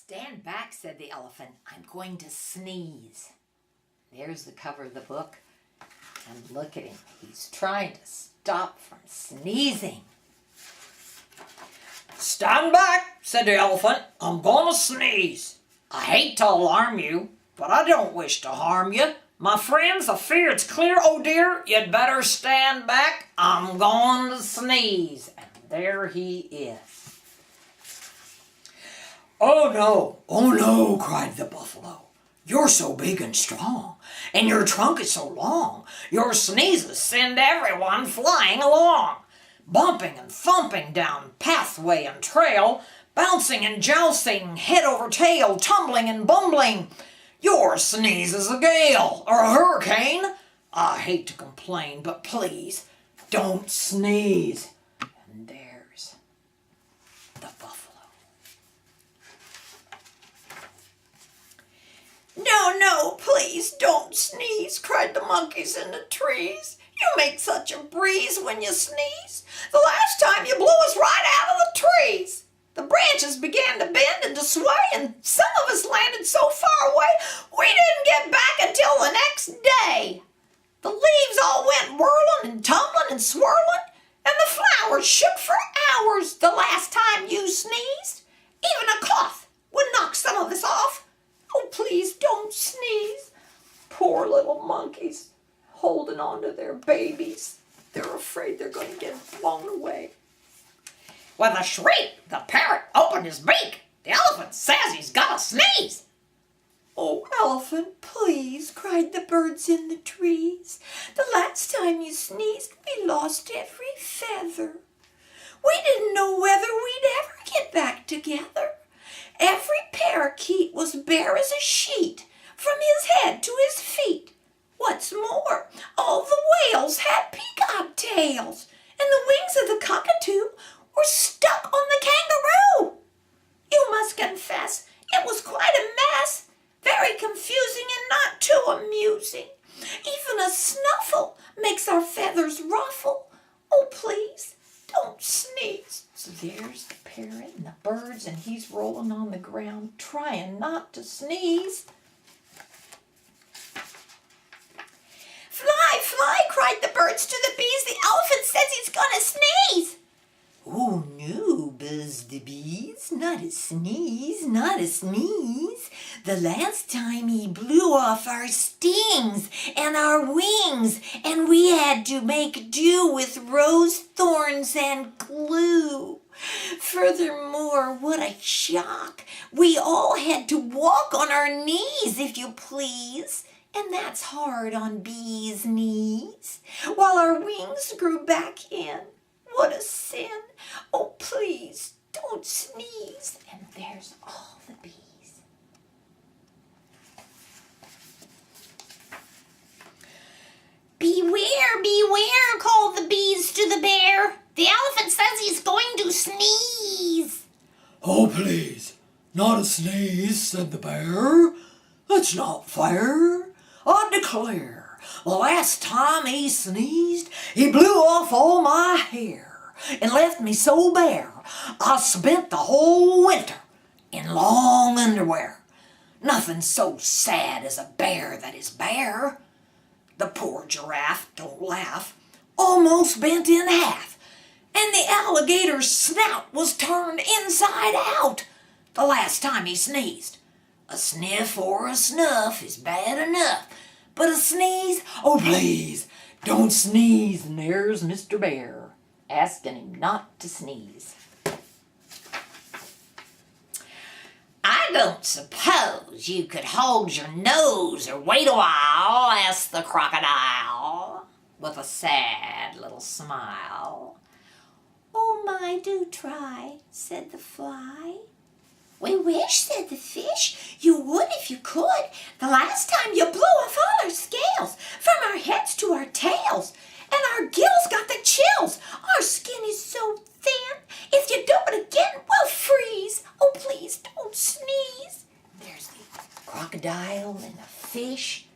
"Stand back," said the elephant. "I'm going to sneeze." There's the cover of the book. And look at him. He's trying to stop from sneezing. "Stand back," said the elephant. "I'm going to sneeze. I hate to alarm you, but I don't wish to harm you. My friends, I fear it's clear. Oh dear, you'd better stand back. I'm going to sneeze." And there he is. Oh no, cried the buffalo. "You're so big and strong, and your trunk is so long. Your sneezes send everyone flying along, bumping and thumping down pathway and trail, bouncing and jousting head over tail, tumbling and bumbling. Your sneeze is a gale or a hurricane. I hate to complain, but please don't sneeze." And there's the buffalo. No, please don't sneeze, cried the monkeys in the trees. You make such a breeze when you sneeze. The last time you blew us right out of the trees. The branches began to bend and to sway, and some of us landed so far away we didn't get back until the next day. The leaves all went whirling and tumbling and swirling, and the flowers shook for hours the last time you sneezed. Even a cough would knock some of us off. Oh, please don't sneeze. Poor little monkeys holding on to their babies. They're afraid they're going to get blown away. With a shriek, the parrot opened his beak. The elephant says he's got to sneeze. Oh, elephant, please, cried the birds in the trees. The last time you sneezed, we lost every feather. We didn't know whether we'd ever get back together. Every parakeet was bare as a sheet, from his head to his feet. What's more, all the whales had peacock tails, and the wings of the cockatoo were stuck on the kangaroo. You must confess, it was quite a mess, very confusing and not too amusing. Even a snuffle makes our feathers ruffle. Oh, please, don't sneeze. So there's the parrot and the birds, and he's rolling on the ground trying not to sneeze. Fly, fly, cried the birds to the bees. The elephant says he's going to sneeze. "Oh no," buzzed the bees, "not a sneeze, not a sneeze. The last time he blew off our stings and our wings, and we had to make do with rose thorns and glue. Furthermore, what a shock. We all had to walk on our knees, if you please. And that's hard on bees' knees, while our wings grew back in. What a sin. Oh, please, don't sneeze." And there's all the bees. Beware, beware, called the bees to the bear. The elephant says he's going to sneeze. "Oh, please, not a sneeze," said the bear. "That's not fair. I declare, the last time he sneezed, he blew off all my hair and left me so bare, I spent the whole winter in long underwear. Nothing so sad as a bear that is bare. The poor giraffe, don't laugh, almost bent in half, and the alligator's snout was turned inside out the last time he sneezed. A sniff or a snuff is bad enough, but a sneeze, oh please, don't sneeze." And there's Mr. Bear asking him not to sneeze. "I don't suppose you could hold your nose or wait a while?" asked the crocodile, with a sad little smile. Oh, my, do try, said the fly. We wish, said the fish, you would if you could. The last time you blew off all our scales, from our heads to our tails, and our gills got the chills. Our skin is so thin, if you do it again, we'll freeze. Oh, please don't sneeze. There's the crocodile and the fish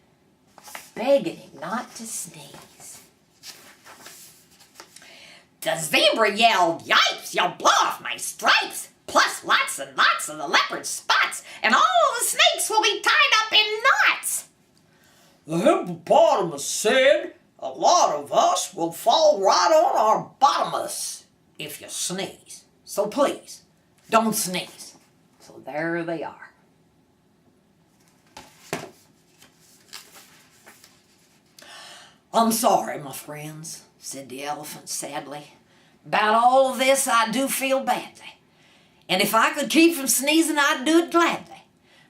begging him not to sneeze. The zebra yelled, "Yipes, you'll blow off my stripes. plus lots and lots of the leopard spots, and all the snakes will be tied up in knots. The hippopotamus said, a lot of us will fall right on our bottomus if you sneeze. So please, don't sneeze. So there they are. I'm sorry, my friends, said the elephant sadly. About all of this, I do feel badly. And if I could keep from sneezing, I'd do it gladly.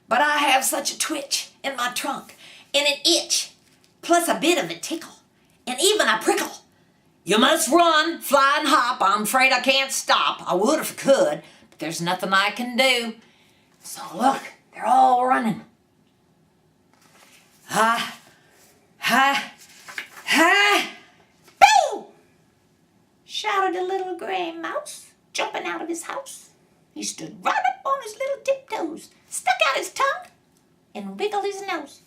But I have such a twitch in my trunk, and an itch, plus a bit of a tickle, and even a prickle. You must run, fly and hop. I'm afraid I can't stop. I would if I could, but there's nothing I can do. So look, they're all running. Ha, ha, ha, Boo! Shouted a little gray mouse, jumping out of his house. He stood right up on his little tiptoes, stuck out his tongue, and wiggled his nose.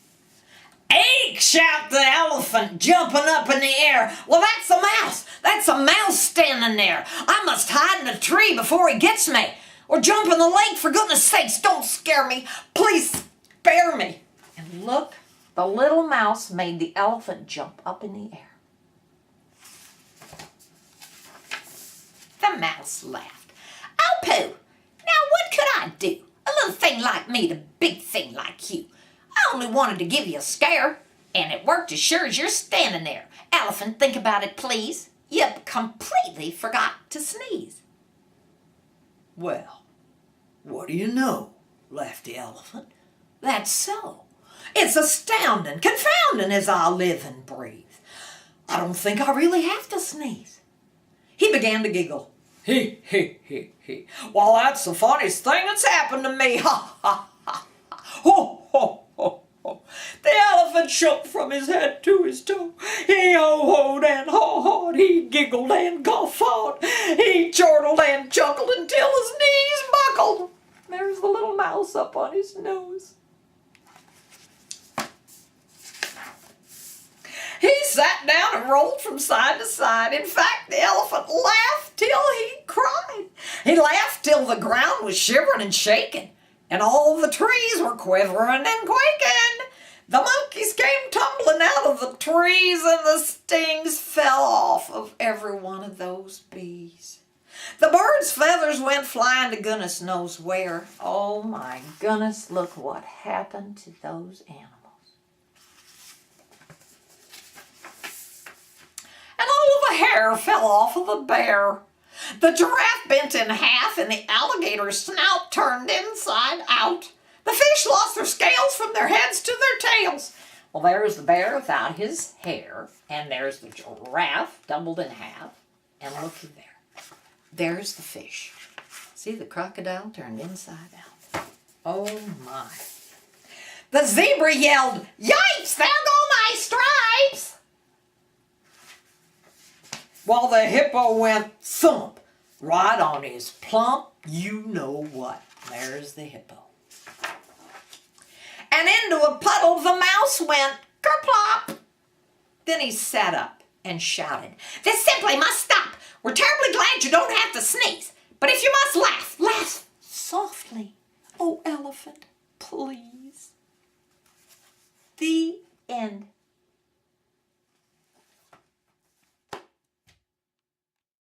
Eek! Shout the elephant, jumping up in the air. Well, that's a mouse. That's a mouse standing there. I must hide in a tree before he gets me. Or jump in the lake, for goodness sakes. Don't scare me. Please spare me. And look, the little mouse made the elephant jump up in the air. The mouse laughed. Oh, pooh! Now what could I do? A little thing like me to a big thing like you. I only wanted to give you a scare, and it worked as sure as you're standing there. Elephant, think about it, please. You completely forgot to sneeze. Well, what do you know? Laughed the elephant. That's so. It's astounding, confounding as I live and breathe. I don't think I really have to sneeze. He began to giggle. He. Well, that's the funniest thing that's happened to me. Ha, ha, ha, ha. Ho, ho, ho, ho. The elephant shook from his head to his toe. He ho-hoed and haw-hawed. He giggled and guffawed. He chortled and chuckled until his knees buckled. There's the little mouse up on his nose. He sat down and rolled from side to side. In fact, the elephant laughed till he cried. He laughed till the ground was shivering and shaking, and all the trees were quivering and quaking. The monkeys came tumbling out of the trees, and the stings fell off of every one of those bees. The birds' feathers went flying to goodness knows where. Oh my goodness, look what happened to those animals. And all of the hair fell off of the bear. The giraffe bent in half, and the alligator's snout turned inside out. The fish lost their scales from their heads to their tails. Well, there's the bear without his hair, and there's the giraffe doubled in half, and looky there. There's the fish. See, the crocodile turned inside out. Oh my. The zebra yelled, "Yipes, there go my stripes!" While the hippo went thump right on his plump you-know-what. There's the hippo. And into a puddle the mouse went kerplop. Then he sat up and shouted, "This simply must stop. We're terribly glad you don't have to sneeze.